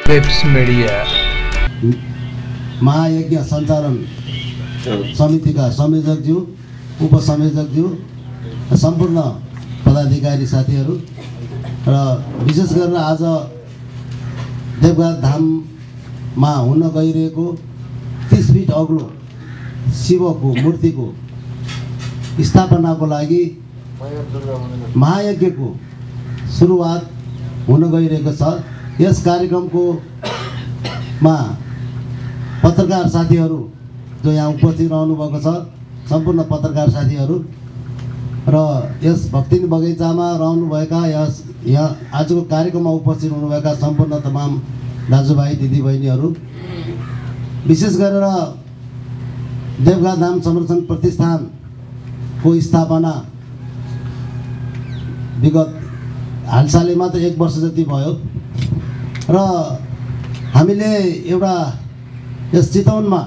Webs media महायज्ञ सञ्चालन समितिका संयोजकज्यू, उपसंयोजकज्यू, सम्पूर्ण पदाधिकारी साथीहरू र विशेष गरेर आज देवघाट धाममा हुन गइरहेको 30 फिट अग्लो शिवको मूर्तिको स्थापनाको लागि महायज्ञको सुरुवात हुन गइरहेको छ। यस कार्यक्रमको पत्रकार साथीहरू जो यहाँ उपस्थित रहनुभएको छ, सम्पूर्ण पत्रकार साथीहरू र यस भक्तिनी बगैँचामा रहनुभएका यहाँ आजको कार्यक्रममा उपस्थित हुनुभएका सम्पूर्ण तमाम दाजुभाइ दिदीबहिनीहरू, विशेष गरेर देवघाट धाम संरक्षण प्रतिष्ठानको स्थापना विगत हालसालै मात्र 1 वर्ष जति भयो र हामीले एउटा यस चितवनमा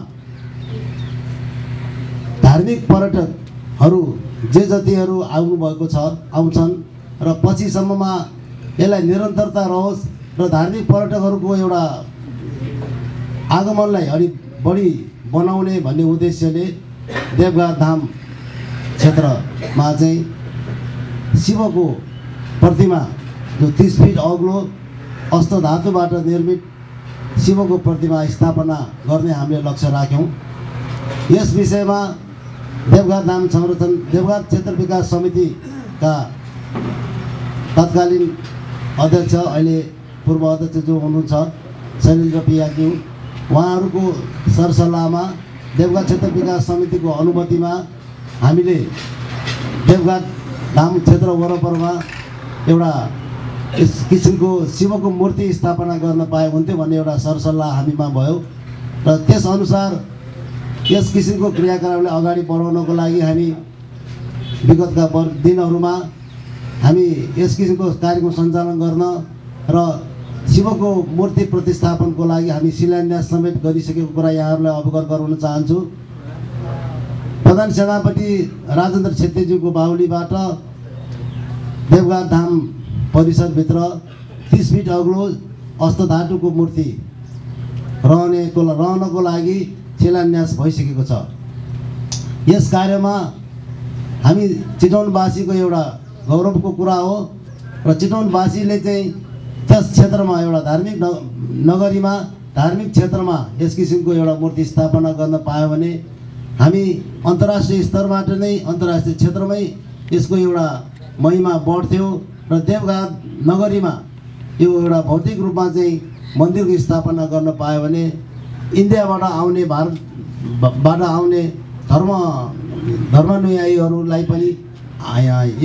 धार्मिक पर्यटकहरू जे जतिहरू आउँछन् र पछिसम्ममा यसलाई निरन्तरता रहोस् र धार्मिक पर्यटकहरूको एउटा आगमनलाई अलि बढी बनाउने भन्ने उद्देश्यले देवघाट धाम क्षेत्रमा चाहिँ शिवको प्रतिमा जो 30 फिट अग्लो अष्टधातुबाट निर्मित शिवको प्रतिमा स्थापना गर्ने हामीले लक्ष्य राख्यौँ। यस विषयमा देवघाट धाम संरक्षण देवघाट क्षेत्र विकास समितिका तत्कालीन अध्यक्ष, अहिले पूर्व अध्यक्ष जो हुनुहुन्छ शैलेन्द्र पियाज्यू, उहाँहरूको सरसल्लाहमा देवघाट क्षेत्र विकास समितिको अनुमतिमा हामीले देवघाट धाम क्षेत्र वरपरमा एउटा यस किसिमको शिवको मूर्ति स्थापना गर्न पाए हुन्थ्यो भन्ने एउटा सरसल्लाह हामीमा भयो र त्यसअनुसार यस किसिमको क्रियाकलापलाई अगाडि बढाउनको लागि हामी विगतका दिनहरूमा हामी यस किसिमको कार्यक्रम सञ्चालन गर्न र शिवको मूर्ति प्रतिस्थापनको लागि हामी शिलान्यास समेत गरिसकेको कुरा यहाँहरूलाई अवगत गराउन चाहन्छु। प्रधान सेनापति राजेन्द्र छेत्रीज्यूको बाहुलीबाट देवघाट धाम परिसरभित्र 30 फिट अग्लो अष्टधातुको मूर्ति रहनको लागि शिलान्यास भइसकेको छ। यस कार्यमा हामी चितवनवासीको एउटा गौरवको कुरा हो र चितवनवासीले चाहिँ त्यस क्षेत्रमा एउटा धार्मिक नगरीमा धार्मिक क्षेत्रमा यस किसिमको एउटा मूर्ति स्थापना गर्न पायो भने हामी अन्तर्राष्ट्रिय स्तरबाट नै अन्तर्राष्ट्रिय क्षेत्रमै यसको एउटा महिमा बढ्थ्यो र देवघाट नगरीमा यो एउटा भौतिक रूपमा चाहिँ मन्दिरको स्थापना गर्न पायो भने इन्डियाबाट आउने भारतबाट आउने धर्मानुयायीहरूलाई पनि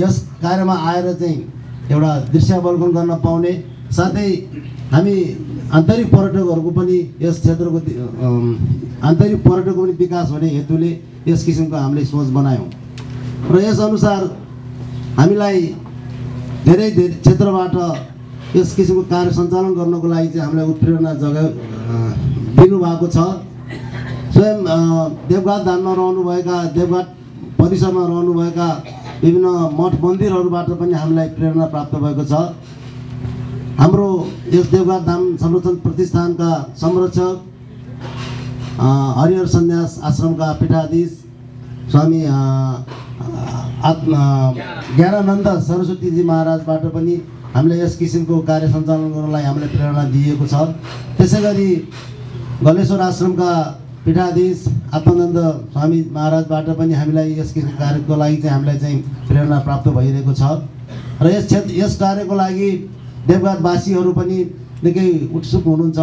यस कार्यमा आएर चाहिँ एउटा दृश्यावलोकन गर्न पाउने, साथै हामी आन्तरिक पर्यटकहरूको पनि यस क्षेत्रको आन्तरिक पर्यटकको पनि विकास हुने हेतुले यस किसिमको हामीले सोच बनायौँ र यस अनुसार हामीलाई धेरै क्षेत्रबाट यस किसिमको कार्य सञ्चालन गर्नको लागि चाहिँ हामीलाई उत्प्रेरणा दिनुभएको छ। स्वयं देवघाट धाममा रहनुभएका देवघाट परिसरमा रहनुभएका विभिन्न मठ मन्दिरहरूबाट पनि हामीलाई प्रेरणा प्राप्त भएको छ। हाम्रो यस देवघाट धाम संरक्षण प्रतिष्ठानका संरक्षक हरिहर सन्यास आश्रमका पीठाधीश स्वामी ज्ञानानन्द सरस्वतीजी महाराजबाट पनि हामीले यस किसिमको कार्य सञ्चालन गर्नलाई हामीलाई प्रेरणा दिएको छ। त्यसै गरी गलेश्वर आश्रमका पीठाधीश आत्मानन्द स्वामी महाराजबाट पनि हामीलाई यस किसिमको कार्यको लागि चाहिँ हामीलाई चाहिँ प्रेरणा प्राप्त भइरहेको छ र यस कार्यको लागि देवघाटवासीहरू पनि निकै उत्सुक हुनुहुन्छ।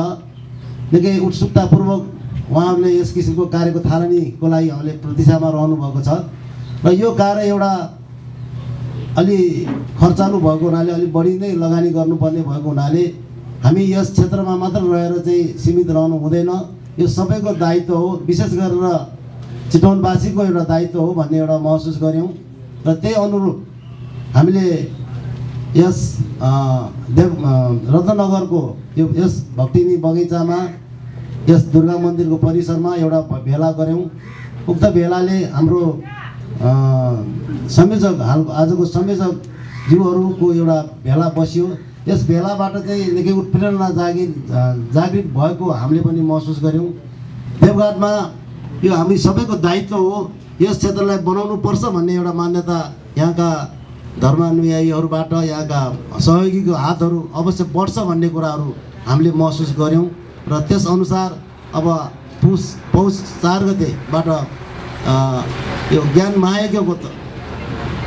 निकै उत्सुकतापूर्वक उहाँहरूले यस किसिमको कार्यको थालनीको लागि हामीले प्रतीक्षामा रहनुभएको छ र यो कार्य एउटा अलि खर्चालु भएको हुनाले अलि बढी नै लगानी गर्नुपर्ने भएको हुनाले हामी यस क्षेत्रमा मात्र रहेर चाहिँ सीमित रहनु हुँदैन। यो सबैको दायित्व हो, विशेष गरेर चितवनवासीको एउटा दायित्व हो भन्ने एउटा महसुस गऱ्यौँ र त्यही अनुरूप हामीले यस रत्ननगरको यस भक्तिनी बगैँचामा यस दुर्गा मन्दिरको परिसरमा एउटा भेला गऱ्यौँ। उक्त भेलाले हाम्रो संयोजक आजको संयोजक जीवहरूको एउटा भेला बस्यो यस भेलाबाट चाहिँ निकै उत्प्रेरणा जागृत भएको हामीले पनि महसुस गऱ्यौँ। देवघाटमा यो हामी सबैको दायित्व हो, यस क्षेत्रलाई बनाउनु पर्छ भन्ने एउटा मान्यता यहाँका धर्मानुयायीहरूबाट, यहाँका सहयोगीको हातहरू अवश्य बढ्छ भन्ने कुराहरू हामीले महसुस गऱ्यौँ र त्यसअनुसार अब पौष 4 गतेबाट यो ज्ञान महायज्ञको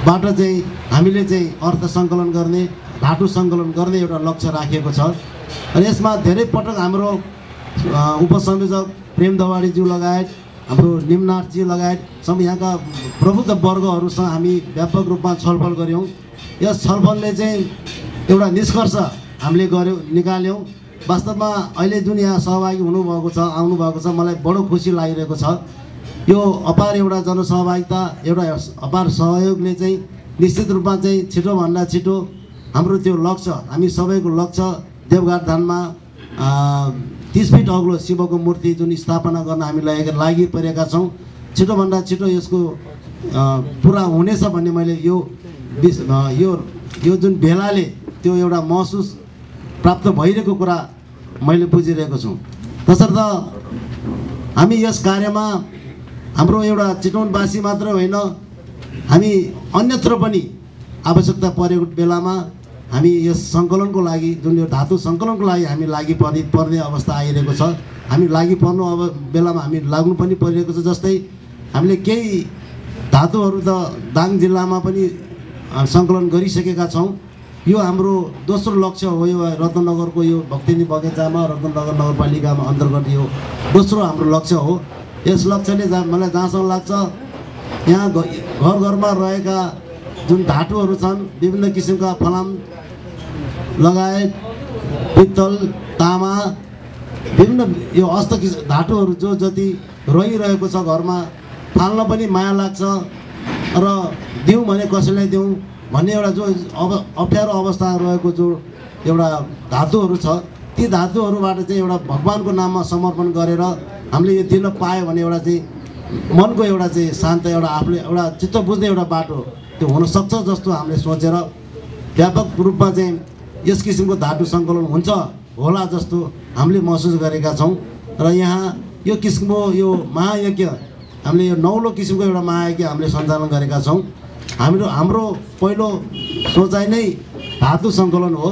बाट चाहिँ हामीले चाहिँ अर्थ सङ्कलन गर्ने, धातु सङ्कलन गर्ने एउटा लक्ष्य राखिएको छ र यसमा धेरै पटक हाम्रो उपसंयोजक प्रेम दवाडीज्यू लगायत हाम्रो निमनाथजी लगायत सबै यहाँका प्रबुद्ध वर्गहरूसँग हामी व्यापक रूपमा छलफल गऱ्यौँ। यस छलफलले चाहिँ एउटा निष्कर्ष हामीले निकाल्यौँ। वास्तवमा अहिले जुन यहाँ सहभागी हुनुभएको छ, आउनुभएको छ, मलाई बडो खुसी लागिरहेको छ। यो अपार एउटा जनसहभागिता, एउटा अपार सहयोगले चाहिँ निश्चित रूपमा चाहिँ छिटोभन्दा छिटो हाम्रो त्यो लक्ष्य, हामी सबैको लक्ष्य देवघाट धाममा 30 फिट अग्लो शिवको मूर्ति जुन स्थापना गर्न हामी लागि परेका छौँ, छिटोभन्दा छिटो यसको पुरा हुनेछ भन्ने मैले यो जुन भेलाले त्यो एउटा महसुस प्राप्त भइरहेको कुरा मैले बुझिरहेको छु। तसर्थ हामी यस कार्यमा हाम्रो एउटा चितवनवासी मात्र होइन, हामी अन्यत्र पनि आवश्यकता परेको बेलामा हामी यस सङ्कलनको लागि, जुन यो धातु सङ्कलनको लागि हामी लागि पर्ने अवस्था आइरहेको छ। हामी लागि पर्नु बेलामा हामी लाग्नु पनि परिरहेको छ। जस्तै हामीले केही धातुहरू त दाङ जिल्लामा पनि सङ्कलन गरिसकेका छौँ। यो हाम्रो दोस्रो लक्ष्य हो। यो रत्नगरको यो भक्तिनी बगैँचामा रत्नगर नगरपालिकामा अन्तर्गत यो दोस्रो हाम्रो लक्ष्य हो। यस लक्ष्यले मलाई जहाँसम्म लाग्छ यहाँ घर घरमा रहेका जुन धातुहरू छन्, विभिन्न किसिमका फलाम लगायत पित्तल, तामा, विभिन्न यो धातुहरू जो जति रहिरहेको छ घरमा, फाल्न पनि माया लाग्छ र दिउँ भने कसैलाई दिउँ भन्ने एउटा जो अप्ठ्यारो अवस्था रहेको जो एउटा धातुहरू छ, ती धातुहरूबाट चाहिँ एउटा भगवानको नाममा समर्पण गरेर हामीले यो दिन पायो भने एउटा चाहिँ मनको एउटा चाहिँ शान्त, एउटा आफूले एउटा चित्त बुझ्ने एउटा बाटो त्यो हुनसक्छ जस्तो हामीले सोचेर व्यापक रूपमा चाहिँ यस किसिमको धातु सङ्कलन हुन्छ होला जस्तो हामीले महसुस गरेका छौँ। र यहाँ यो किसिमको यो महायज्ञ हामीले यो 9औं किसिमको एउटा महायज्ञ हामीले सञ्चालन गरेका छौँ। हाम्रो पहिलो सोचाइ नै धातु सङ्कलन हो,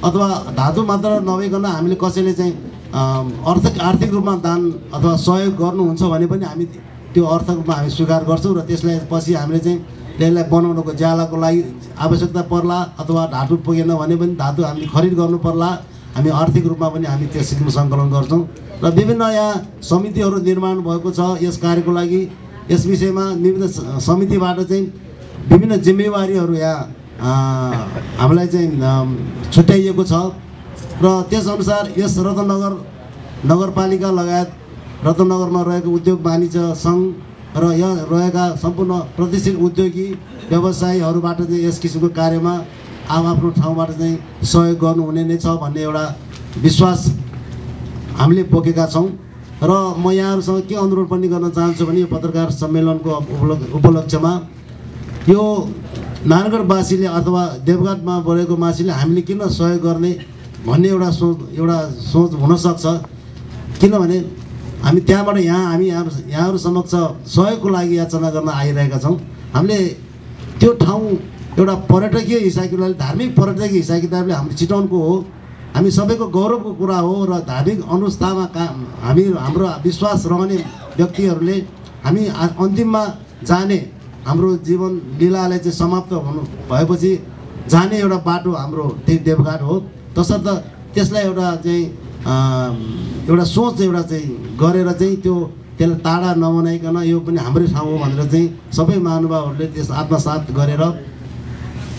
अथवा धातु मात्र नभइकन हामीले कसैले चाहिँ आर्थिक रूपमा दान अथवा सहयोग गर्नुहुन्छ भने पनि हामी त्यो अर्थ रूपमा हामी स्वीकार गर्छौँ र त्यसलाई पछि हामीले चाहिँ त्यसलाई बनाउनको ज्यालाको लागि आवश्यकता पर्ला अथवा धातु पुगेन भने पनि धातु हामीले खरिद गर्नु पर्ला, हामी आर्थिक रूपमा पनि हामी त्यस किसिमको सङ्कलन गर्छौँ। र विभिन्न यहाँ समितिहरू निर्माण भएको छ यस कार्यको लागि। यस विषयमा विभिन्न समितिबाट चाहिँ विभिन्न जिम्मेवारीहरू यहाँ हामीलाई चाहिँ छुट्याइएको छ र त्यसअनुसार यस रत्नगर नगरपालिका लगायत रत्नगरमा रहेको उद्योग वाणिज्य सङ्घ र यहाँ रहेका सम्पूर्ण प्रतिष्ठित उद्योगी व्यवसायीहरूबाट चाहिँ यस किसिमको कार्यमा आफ्नो ठाउँबाट चाहिँ सहयोग गर्नुहुने नै छ भन्ने एउटा विश्वास हामीले बोकेका छौँ। र म यहाँहरूसँग के अनुरोध पनि गर्न चाहन्छु भने यो पत्रकार सम्मेलनको उपलक्ष्यमा यो नारायणगढवासीले अथवा देवघाटमा बढेको मान्छेले हामीले किन सहयोग गर्ने भन्ने एउटा सोच हुनसक्छ। किनभने हामी त्यहाँबाट यहाँहरू समक्ष सहयोगको लागि याचना गर्न आइरहेका छौँ। हामीले त्यो ठाउँ एउटा पर्यटकीय हिसाब किताबले, धार्मिक पर्यटकीय हिसाब किताबले हाम्रो चितवनको हो, हामी सबैको गौरवको कुरा हो र धार्मिक अनुष्ठानमा हाम्रो विश्वास रहने व्यक्तिहरूले हामी अन्तिममा जाने हाम्रो जीवन लीलालाई चाहिँ समाप्त हुनु भएपछि जाने एउटा बाटो हाम्रो त्यही देवघाट हो। तसर्थ त्यसलाई एउटा चाहिँ एउटा सोच एउटा चाहिँ गरेर चाहिँ त्यसलाई टाढा नबनाइकन यो पनि हाम्रै ठाउँ हो भनेर चाहिँ सबै महानुभावहरूले त्यस आत्मसात गरेर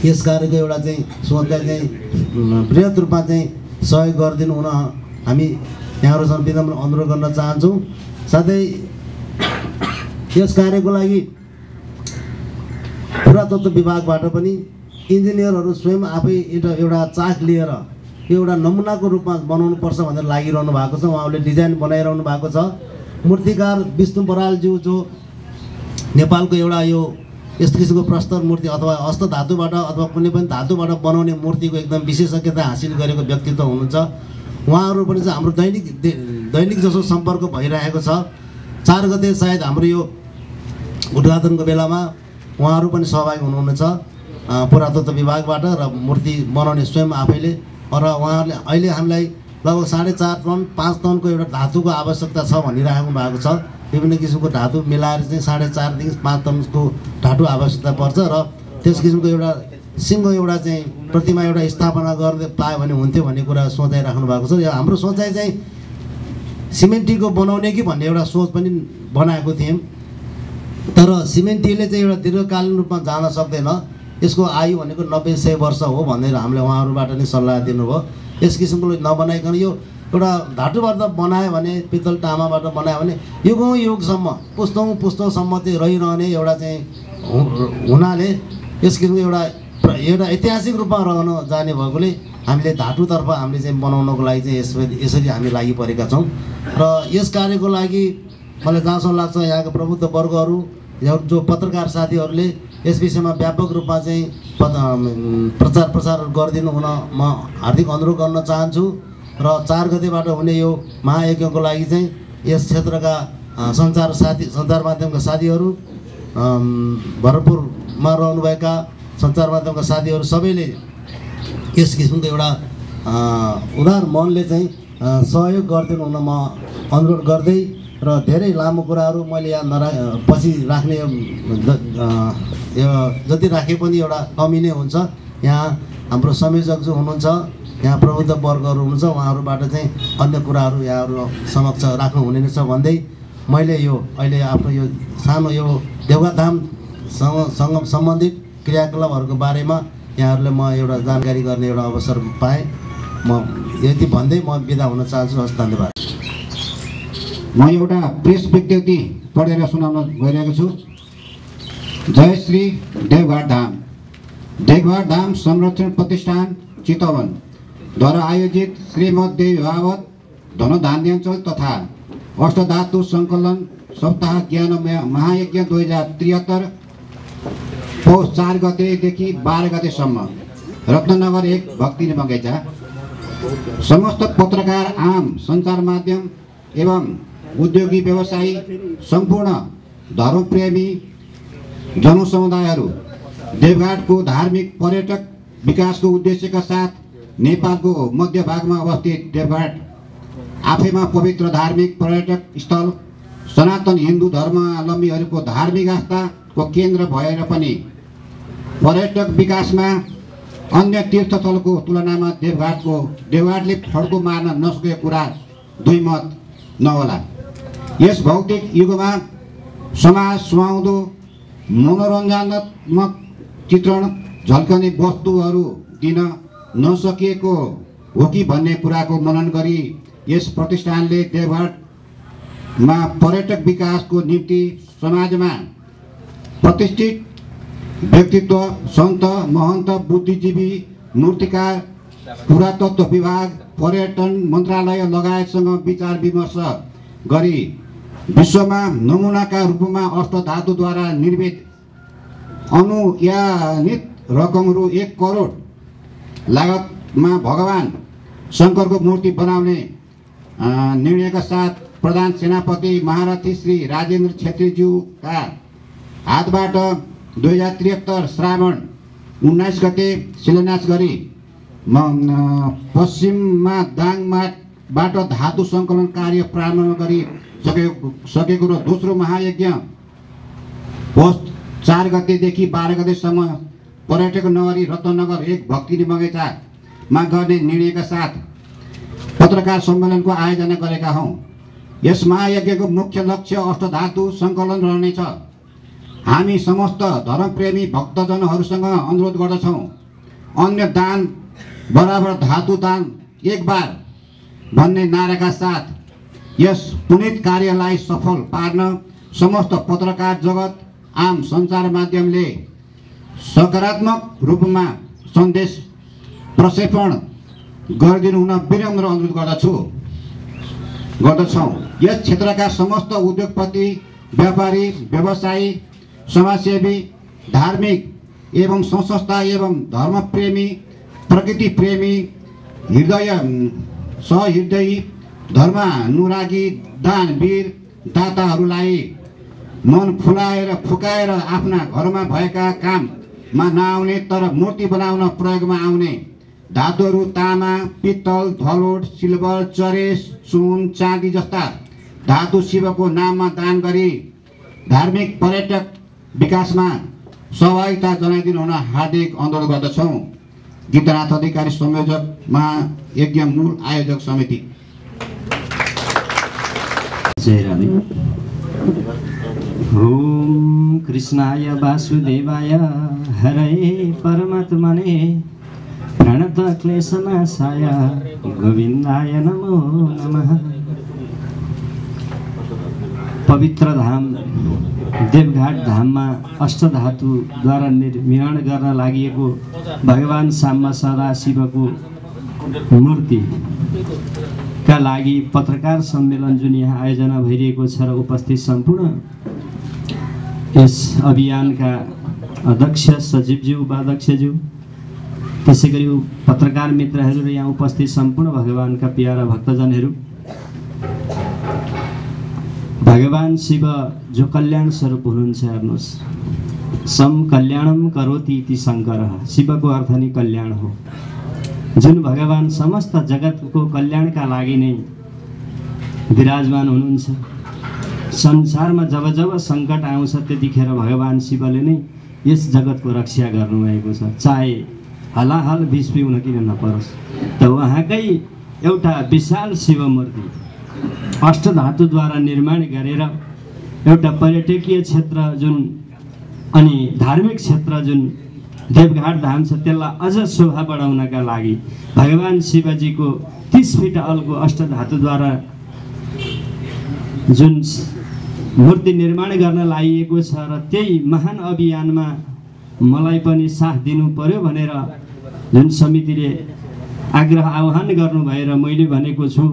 यस कार्यको एउटा चाहिँ सोचलाई चाहिँ बृहत रूपमा चाहिँ सहयोग गरिदिनु हुन हामी यहाँहरूसँग विनम्र अनुरोध गर्न चाहन्छौँ। साथै यस कार्यको लागि पुरातत्व विभागबाट पनि इन्जिनियरहरू स्वयं आफै एउटा चाख लिएर यो एउटा नमुनाको रूपमा बनाउनुपर्छ भनेर लागिरहनु भएको छ। उहाँहरूले डिजाइन बनाइरहनु भएको छ। मूर्तिकार विष्णु बरालज्यू जो नेपालको एउटा यो यस्तो किसिमको प्रस्तर मूर्ति अथवा हस्त धातुबाट अथवा कुनै पनि धातुबाट बनाउने मूर्तिको एकदम विशेषज्ञता हासिल गरेको व्यक्तित्व हुनुहुन्छ। उहाँहरू पनि चाहिँ हाम्रो दैनिक जसो सम्पर्क भइरहेको छ। 4 गते सायद हाम्रो यो उद्घाटनको बेलामा उहाँहरू पनि सहभागी हुनुहुनेछ पुरातत्व विभागबाट र मूर्ति बनाउने स्वयं आफैले। र उहाँहरूले अहिले हामीलाई लगभग 4.5 टन 5 टनको एउटा धातुको आवश्यकता छ भनिराख्नु भएको छ। विभिन्न किसिमको धातु मिलाएर चाहिँ 4.5 देखि 5 टनको धातु आवश्यकता पर्छ र त्यस किसिमको एउटा सिङ्गो एउटा चाहिँ प्रतिमा एउटा स्थापना गर्दै पायो भने हुन्थ्यो भन्ने कुरा सोचाइराख्नु भएको छ। हाम्रो सोचाइ चाहिँ सिमेन्टीको बनाउने कि भन्ने एउटा सोच पनि बनाएको थियौँ, तर सिमेन्टीले चाहिँ एउटा दीर्घकालीन रूपमा जान सक्दैन। यसको आयु भनेको 90-100 वर्ष हो भनेर हामीले उहाँहरूबाट नै सल्लाह दिनुभयो। यस किसिमको नबनाइकन यो एउटा धातुबाट बनायो भने, पित्तल तामाबाट बनायो भने युगौँ युगसम्म पुस्तौँसम्म चाहिँ रहिरहने एउटा चाहिँ हुनाले यस किसिमको एउटा ऐतिहासिक रूपमा रहन जाने भएकोले हामीले धातुतर्फ हामीले चाहिँ बनाउनको लागि चाहिँ यसरी हामी लागि परेका छौँ। र यस कार्यको लागि मलाई जहाँसम्म लाग्छ यहाँका प्रबुद्ध वर्गहरू जो पत्रकार साथीहरूले यस विषयमा व्यापक रूपमा चाहिँ प्रचार गरिदिनु हुन म हार्दिक अनुरोध गर्न चाहन्छु। र 4 गतेबाट हुने यो महायज्ञको लागि चाहिँ यस क्षेत्रका सञ्चार माध्यमका साथीहरू, भरतपुरमा रहनुभएका सञ्चार माध्यमका साथीहरू सबैले यस किसिमको एउटा उदार मनले चाहिँ सहयोग गरिदिनु हुन म अनुरोध गर्दै र धेरै लामो कुराहरू मैले यहाँ पछि राख्ने जति राखे पनि एउटा कमी नै हुन्छ। यहाँ हाम्रो संयोजक जो हुनुहुन्छ, यहाँ प्रबुद्ध वर्गहरू हुनुहुन्छ, उहाँहरूबाट चाहिँ अन्य कुराहरू यहाँहरू समक्ष राख्नु हुने नै छ भन्दै मैले यो अहिले आफ्नो यो सानो यो देवघाटधामसँग सम्बन्धित क्रियाकलापहरूको बारेमा यहाँहरूले म एउटा जानकारी गर्ने एउटा अवसर पाएँ। म यति भन्दै म बिदा हुन चाहन्छु। हस्, धन्यवाद। म एउटा प्रेस विज्ञप्ति पढेर सुनाउन गइरहेको छु। जय श्री देवघाट धाम संरक्षण प्रतिष्ठान चितवन द्वारा आयोजित श्रीमद् देवी भागवत धनधान्याञ्चल तथा अष्टधातु सङ्कलन सप्ताह ज्ञान महायज्ञ 2073 पौष 4 गतेदेखि 12 गतेसम्म रत्ननगर 1 भक्ति बगैँचा समस्त पत्रकार, आम सञ्चार माध्यम एवं उद्योगी व्यवसायी, सम्पूर्ण धर्मप्रेमी जनसमुदायहरू देवघाटको धार्मिक पर्यटक विकासको उद्देश्यका साथ नेपालको मध्य भागमा अवस्थित देवघाट आफैमा पवित्र धार्मिक पर्यटक स्थल, सनातन हिन्दू धर्मावलम्बीहरूको धार्मिक आस्थाको केन्द्र भएर पनि पर्यटक विकासमा अन्य तीर्थस्थलको तुलनामा देवघाटले फड्को मार्न नसकेको कुरा दुई मत नहोला। यस भौतिक युगमा समाज सुहाउँदो मनोरञ्जनात्मक चित्रण झल्कने वस्तुहरू दिन नसकिएको हो कि भन्ने कुराको मनन गरी यस प्रतिष्ठानले देवघाटमा पर्यटक विकासको निम्ति समाजमा प्रतिष्ठित व्यक्तित्व, सन्त, महन्त, बुद्धिजीवी, मूर्तिकार, पुरातत्व विभाग, पर्यटन मन्त्रालय लगायतसँग विचार विमर्श गरी विश्वमा नमुनाका रूपमा अष्टधातुद्वारा निर्मित अनुयानित रकम रु 1 करोड लागतमा भगवान शङ्करको मूर्ति बनाउने निर्णयका साथ प्रधान सेनापति महारथी श्री राजेन्द्र छेत्रीज्यूका हातबाट 2073 श्रावण 19 गते शिलान्यास गरी पश्चिममा दाङबाट धातु सङ्कलन कार्य प्रारम्भ गरी सकेको र दोस्रो महायज्ञ पौष 4 गतेदेखि 12 गतेसम्म पर्यटक नगरी रत्ननगर 1 भक्ति बगैँचामा गर्ने निर्णयका साथ पत्रकार सम्मेलनको आयोजना गरेका हौँ। यस महायज्ञको मुख्य लक्ष्य अष्टधातु सङ्कलन रहनेछ। हामी समस्त धर्मप्रेमी भक्तजनहरूसँग अनुरोध गर्दछौँ, अन्य दान बराबर धातु दान एक बार भन्ने नाराका साथ यस पुनित कार्यलाई सफल पार्न समस्त पत्रकार जगत, आम सञ्चार माध्यमले सकारात्मक रूपमा सन्देश प्रक्षेपण गरिदिनु हुन विनम्र अनुरोध गर्दछौँ। यस क्षेत्रका समस्त उद्योगपति, व्यापारी, व्यवसायी, समाजसेवी धार्मिक एवं संस्था एवं धर्मप्रेमी प्रकृति प्रेमी सहृदयी धर्मानुरागी दानवीर दाताहरूलाई मन फुकाएर आफ्ना घरमा भएका काममा नआउने तर मूर्ति बनाउन प्रयोगमा आउने धातुहरू तामा पित्तल धलोट सिल्भर चरेस सुन चाँदी जस्ता धातु शिवको नाममा दान गरी धार्मिक पर्यटक विकासमा सहभागिता जनाइदिनु हुन हार्दिक अनुरोध गर्दछौँ। गीतनाथ अधिकारी संयोजक महायज्ञ मूल आयोजक समिति। ओम कृष्णाय वासुदेवाय हरे परमात्मने प्रणत क्लेशनाशाय गोविन्दाय नमो नमः। पवित्र धाम देवघाट धाममा अष्टधातुद्वारा निर्माण गर्न लागि भगवान साम्ब सदा शिवको मूर्तिका लागि पत्रकार सम्मेलन जुन यहाँ आयोजना भइरहेको छ र उपस्थित सम्पूर्ण यस अभियानका अध्यक्ष सचिवज्यू उपाध्यक्षज्यू त्यसै गरी पत्रकार मित्रहरू र यहाँ उपस्थित सम्पूर्ण भगवानका प्यारा भक्तजनहरू, भगवान शिव जो कल्याण स्वरूप हुनुहुन्छ, हेर्नुहोस्, सम कल्याणम करोति इति शङ्करः। शिवको अर्थ नै कल्याण हो। जुन भगवान समस्त जगतको कल्याणका लागि नै विराजमान हुनुहुन्छ। संसारमा जब जब सङ्कट आउँछ त्यतिखेर भगवान शिवले नै यस जगतको रक्षा गर्नुभएको छ, चाहे हलाहल विष पिउन किन नपरोस्। त उहाँकै एउटा विशाल शिव मूर्ति अष्टधातुद्वारा निर्माण गरेर एउटा पर्यटकीय क्षेत्र जुन अनि धार्मिक क्षेत्र जुन देवघाट धाम छ त्यसलाई अझ शोभा बढाउनका लागि भगवान शिवजीको 30 फिट अल्को अष्टधातुद्वारा जुन मूर्ति निर्माण गर्न लागिएको छ र त्यही महान अभियानमा मलाई पनि साथ दिनु पर्यो भनेर जुन समितिले आग्रह आह्वान गर्नु भएर मैले भनेको छु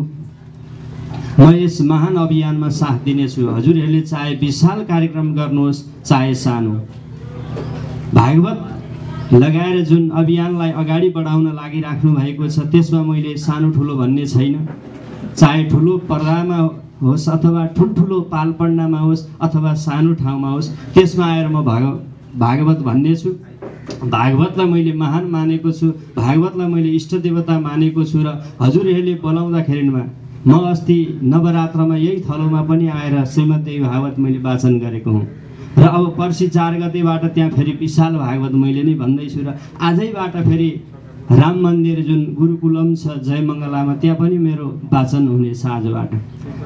म यस महान अभियानमा साथ दिनेछु। हजुरहरूले चाहे विशाल कार्यक्रम गर्नुहोस् चाहे सानो, भागवत लगाएर जुन अभियानलाई अगाडि बढाउन लागिराख्नु भएको छ त्यसमा मैले सानो ठुलो भन्ने छैन। चाहे ठुलो पर्दामा होस् अथवा ठुल्ठुलो पालपण्डामा होस् अथवा सानो ठाउँमा होस्, त्यसमा आएर म भागवत भन्ने छु। भागवतलाई मैले महान मानेको छु, भागवतलाई मैले इष्ट देवता मानेको छु र हजुरहरूले बोलाउँदाखेरिमा म अस्ति नवरात्रमा यही थलोमा पनि आएर श्रीमद्देवी भागवत मैले वाचन गरेको हुँ र अब पर्सि 4 गतेबाट त्यहाँ फेरि विशाल भागवत मैले नै भन्दैछु र आजैबाट फेरि राम मन्दिर जुन गुरुकुलम छ जयमङ्गलामा त्यहाँ पनि मेरो वाचन हुने साँझबाट।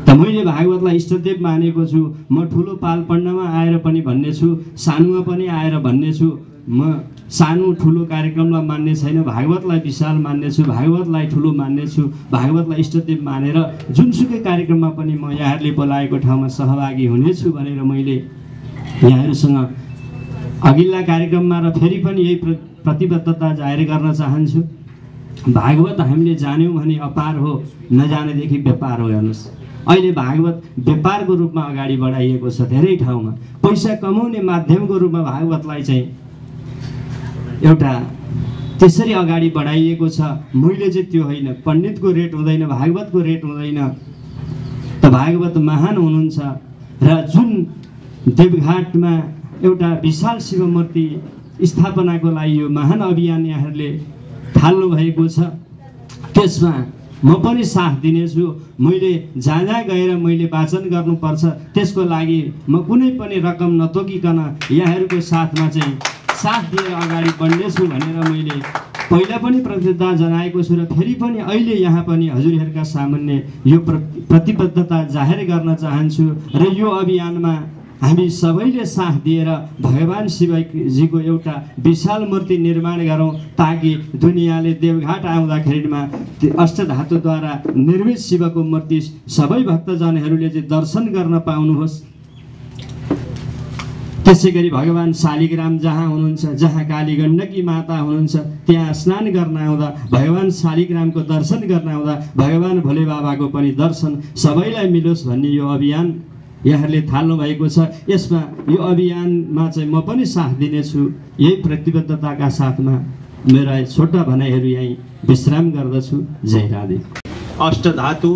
त मैले भागवतलाई इष्टदेव मानेको छु। म ठुलो पालपण्डमा आएर पनि भन्ने छु, सानोमा पनि आएर भन्ने छु। म सानो ठुलो कार्यक्रमलाई मान्ने छैन, भागवतलाई विशाल मान्ने छु, भागवतलाई ठुलो मान्ने छु, भागवतलाई इष्टदेव मानेर जुनसुकै कार्यक्रममा पनि म यहाँहरूले बोलाएको ठाउँमा सहभागी हुनेछु भनेर मैले यहाँहरूसँग अघिल्ला कार्यक्रममा र फेरि पनि यही प्रतिबद्धता जाहेर गर्न चाहन्छु। भागवत हामीले जान्यौँ भने अपार हो, नजानेदेखि व्यापार हो। हेर्नुहोस्, अहिले भागवत व्यापारको रूपमा अगाडि बढाइएको छ। धेरै ठाउँमा पैसा कमाउने माध्यमको रूपमा भागवतलाई चाहिँ एउटा त्यसरी अगाडि बढाइएको छ। मैले चाहिँ त्यो होइन, पण्डितको रेट हुँदैन, भागवतको रेट हुँदैन। त भागवत महान हुनुहुन्छ र जुन देवघाटमा एउटा विशाल शिव मूर्ति स्थापनाको लागि यो महान अभियान यहाँहरूले थाल्नु भएको छ, त्यसमा म पनि साथ दिनेछु। मैले जहाँ गएर मैले वाचन गर्नुपर्छ त्यसको लागि म कुनै पनि रकम नतोकिकन यहाँहरूको साथमा चाहिँ साथ दिएर अगाडि बढ्नेछु भनेर मैले पहिला पनि प्रतिबद्धता जनाएको छु र फेरि पनि अहिले यहाँ पनि हजुरहरूका सामान्य यो प्रतिबद्धता जाहेर गर्न चाहन्छु र यो अभियानमा हामी सबैले साथ दिएर भगवान शिवजीको एउटा विशाल मूर्ति निर्माण गरौँ, ताकि दुनियाँले देवघाट आउँदाखेरिमा अष्टधातुद्वारा निर्मित शिवको मूर्ति सबै भक्तजनहरूले चाहिँ दर्शन गर्न पाउनुहोस्। त्यसै गरी भगवान शालिग्राम जहाँ हुनुहुन्छ, जहाँ काली गण्डकी माता हुनुहुन्छ, त्यहाँ स्नान गर्न आउँदा भगवान शालिग्रामको दर्शन गर्न आउँदा भगवान भोले बाबाको पनि दर्शन सबैलाई मिलोस् भन्ने यो अभियान यहाँहरूले थाल्नु भएको छ। यसमा यो अभियानमा चाहिँ म पनि साथ दिनेछु। यही प्रतिबद्धताका साथमा मेरा छोटा भनाइहरू यहीँ विश्राम गर्दछु। जय राधे। अष्टधातु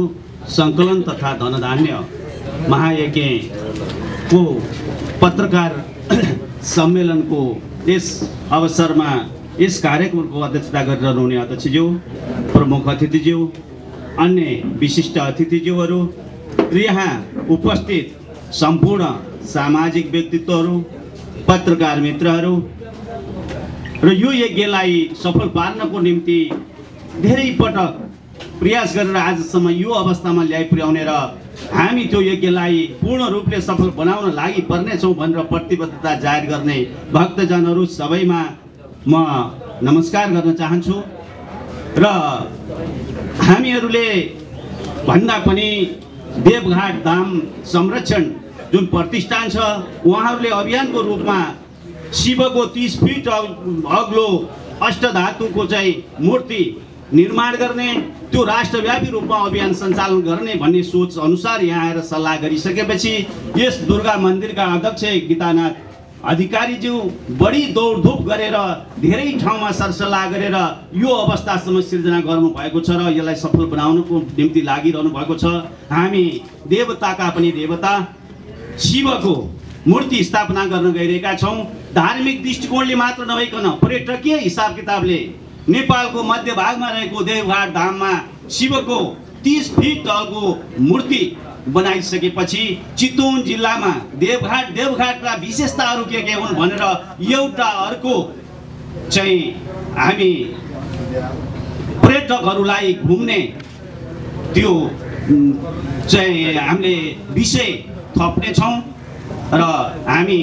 सङ्कलन तथा धनधान्य महायज्ञको पत्रकार सम्मेलनको यस अवसरमा यस कार्यक्रमको अध्यक्षता गरिरहनुहुने अध्यक्षज्यू, प्रमुख अतिथिज्यू, अन्य विशिष्ट अतिथिज्यूहरू र यहाँ उपस्थित सम्पूर्ण सामाजिक व्यक्तित्वहरू, पत्रकार मित्रहरू र यो यज्ञलाई सफल पार्नको निम्ति धेरै पटक प्रयास गरेर आजसम्म यो अवस्थामा ल्याइ पुर्याउने र हामी त्यो यज्ञलाई पूर्ण रूपले सफल बनाउन लागि पर्नेछौँ भनेर प्रतिबद्धता जाहेर गर्ने भक्तजनहरू सबैमा म नमस्कार गर्न चाहन्छु। र हामीहरूले भन्दा पनि देवघाट धाम संरक्षण जुन प्रतिष्ठान छ, उहाँहरूले अभियानको रूपमा शिवको 30 फिट अग्लो अष्टधातुको चाहिँ मूर्ति निर्माण गर्ने, त्यो राष्ट्रव्यापी रूपमा अभियान सञ्चालन गर्ने भन्ने सोच अनुसार यहाँ आएर सल्लाह गरिसकेपछि यस दुर्गा मन्दिरका अध्यक्ष गीतानाथ अधिकारीज्यू बढी दौडधुप गरेर धेरै ठाउँमा सरसल्लाह गरेर यो अवस्थासम्म सिर्जना गर्नुभएको छ र यसलाई सफल बनाउनको निम्ति लागिरहनु भएको छ। हामी देवताका पनि देवता शिवको मूर्ति स्थापना गर्न गइरहेका छौँ। धार्मिक दृष्टिकोणले मात्र नभइकन पर्यटकीय हिसाब किताबले नेपालको मध्यभागमा रहेको देवघाट धाममा शिवको 30 फिट तलको मूर्ति बनाइसकेपछि चितवन जिल्लामा देवघाटका विशेषताहरू के हुन् भनेर एउटा अर्को चाहिँ हामी पर्यटकहरूलाई घुम्ने त्यो चाहिँ हामीले विषय थप्नेछौँ र हामी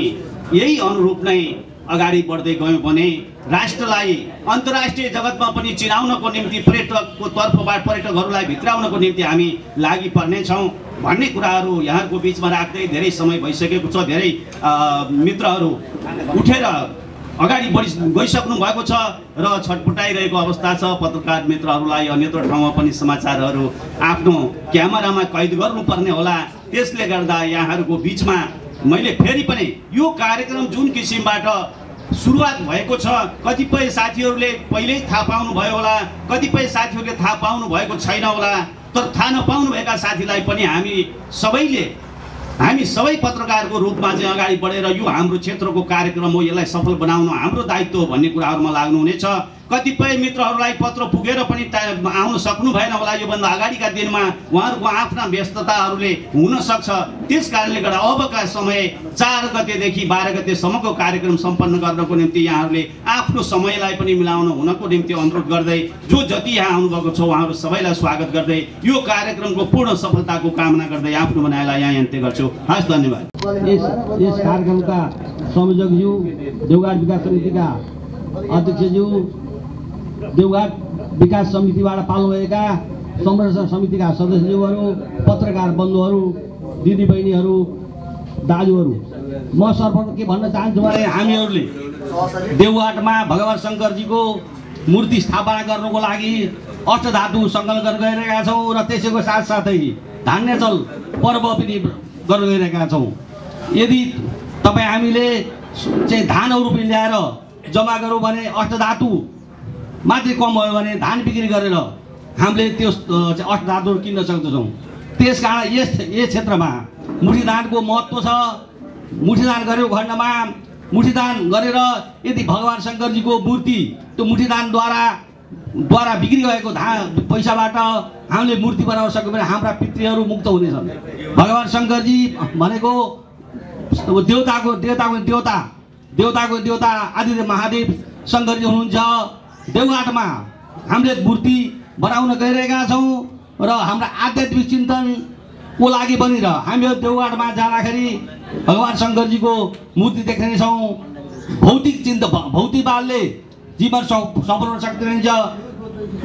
यही अनुरूप नै अगाडि बढ्दै गयौँ भने राष्ट्रलाई अन्तर्राष्ट्रिय जगतमा पनि चिनाउनको निम्ति पर्यटकको तर्फबाट पर्यटकहरूलाई भित्राउनको निम्ति हामी लागि पर्नेछौँ भन्ने कुराहरू यहाँहरूको बिचमा राख्दै धेरै समय भइसकेको छ। धेरै मित्रहरू उठेर अगाडि गइसक्नु भएको छ र छटपटाइरहेको अवस्था छ। पत्रकार मित्रहरूलाई अन्यत्र ठाउँमा पनि समाचारहरू आफ्नो क्यामेरामा कैद गर्नुपर्ने होला। त्यसले गर्दा यहाँहरूको बिचमा मैले फेरि पनि यो कार्यक्रम जुन किसिमबाट सुरुवात भएको छ, कतिपय साथीहरूले पहिल्यै थाहा पाउनु भयो होला, कतिपय साथीहरूले थाहा पाउनु भएको छैन होला, तर थाहा नपाउनुभएका साथीलाई पनि हामी सबै पत्रकारको रूपमा चाहिँ अगाडि बढेर यो हाम्रो क्षेत्रको कार्यक्रम हो, यसलाई सफल बनाउनु हाम्रो दायित्व हो भन्ने कुराहरूमा लाग्नुहुनेछ। कतिपय मित्रहरूलाई पत्र पुगेर पनि आउन सक्नु भएन होला योभन्दा अगाडिका दिनमा, उहाँहरूको आफ्ना व्यस्तताहरूले हुन सक्छ। त्यस कारणले गर्दा अबका समय 4 गतेदेखि 12 गतेसम्मको कार्यक्रम सम्पन्न गर्नको निम्ति यहाँहरूले आफ्नो समयलाई पनि मिलाउन हुनको निम्ति अनुरोध गर्दै जो जति यहाँ आउनुभएको छ उहाँहरू सबैलाई स्वागत गर्दै यो कार्यक्रमको पूर्ण सफलताको कामना गर्दै आफ्नो भनाइलाई यहाँ अन्त्य गर्छु। हस्, धन्यवाद। यस कार्यक्रमका संयोजकज्यू, देवघाट विकास समितिका अध्यक्षज्यू, देवघाट विकास समितिबाट पाल्नुभएका संरक्षण समितिका सदस्यज्यूहरू, पत्रकार बन्धुहरू, दिदीबहिनीहरू, दाजुहरू, म सर्वप्रथम के भन्न चाहन्छु भने हामीहरूले देवघाटमा भगवान शङ्करजीको मूर्ति स्थापना गर्नको लागि अष्टधातु सङ्कलन गर्न गइरहेका छौँ र त्यसैको साथसाथै धान्यचल पर्व पनि गर्न गइरहेका छौँ। यदि तपाईँ हामीले चाहिँ धानहरू पनि ल्याएर जम्मा गरौँ भने अष्टधातु मात्रै कम भयो भने धान बिक्री गरेर हामीले त्यो अष्टधातुहरू किन्न सक्दछौँ। त्यस कारण यस क्षेत्रमा मुठीदानको महत्त्व छ। मुठीदान गरेको खण्डमा मुठीदान गरेर यदि भगवान शङ्करजीको मूर्ति त्यो मुठीदानद्वारा बिक्री भएको पैसाबाट हामीले मूर्ति बनाउन सक्यौँ भने हाम्रा पितृहरू मुक्त हुनेछन्। भगवान शङ्करजी भनेको देवताको देवता आदिदेव महादेव शङ्करजी हुनुहुन्छ। देवघाटमा हामीले मूर्ति बनाउन गइरहेका छौँ र हाम्रा आध्यात्मिक चिन्तनको लागि पनि र हामीहरू देवघाटमा जाँदाखेरि भगवान शङ्करजीको मूर्ति देख्नेछौँ। भौतिकवादले जीवन सफल हुन सक्दैन।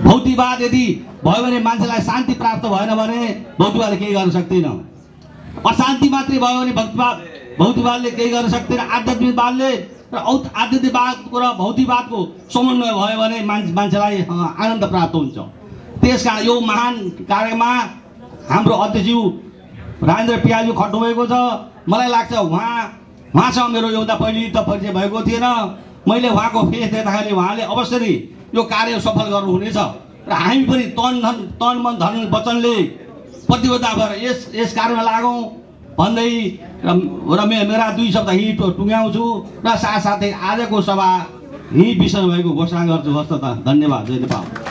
भौतिकवाद यदि भयो भने मान्छेलाई शान्ति प्राप्त भएन भने भौतिकवादले केही गर्न सक्दैन। अशान्ति मात्रै भयो भने भौतिकवादले केही गर्न सक्दैन। आध्यात्मिकवादले र आध्यात्मिकवादको र भौतिकवादको समन्वय भयो भने मान्छेलाई आनन्द प्राप्त हुन्छ। त्यसकारण यो महान कार्यमा हाम्रो अध्यक्षज्यू राजेन्द्र पियाजु खट्नुभएको छ। मलाई लाग्छ उहाँसँग मेरो योभन्दा पहिले त परिचय भएको थिएन। मैले उहाँको फेस देख्दाखेरि उहाँले अवश्य नै यो कार्य सफल गर्नुहुनेछ र हामी पनि तन मन धन वचनले प्रतिबद्धता भएर यस कार्यमा लागौँ भन्दै र मेरा 2 शब्द यहीँ टुङ्ग्याउँछु र साथसाथै आजको सभा यहीँ विषय भएको घोषणा गर्छु। हस्त त धन्यवाद। जय नेपाल।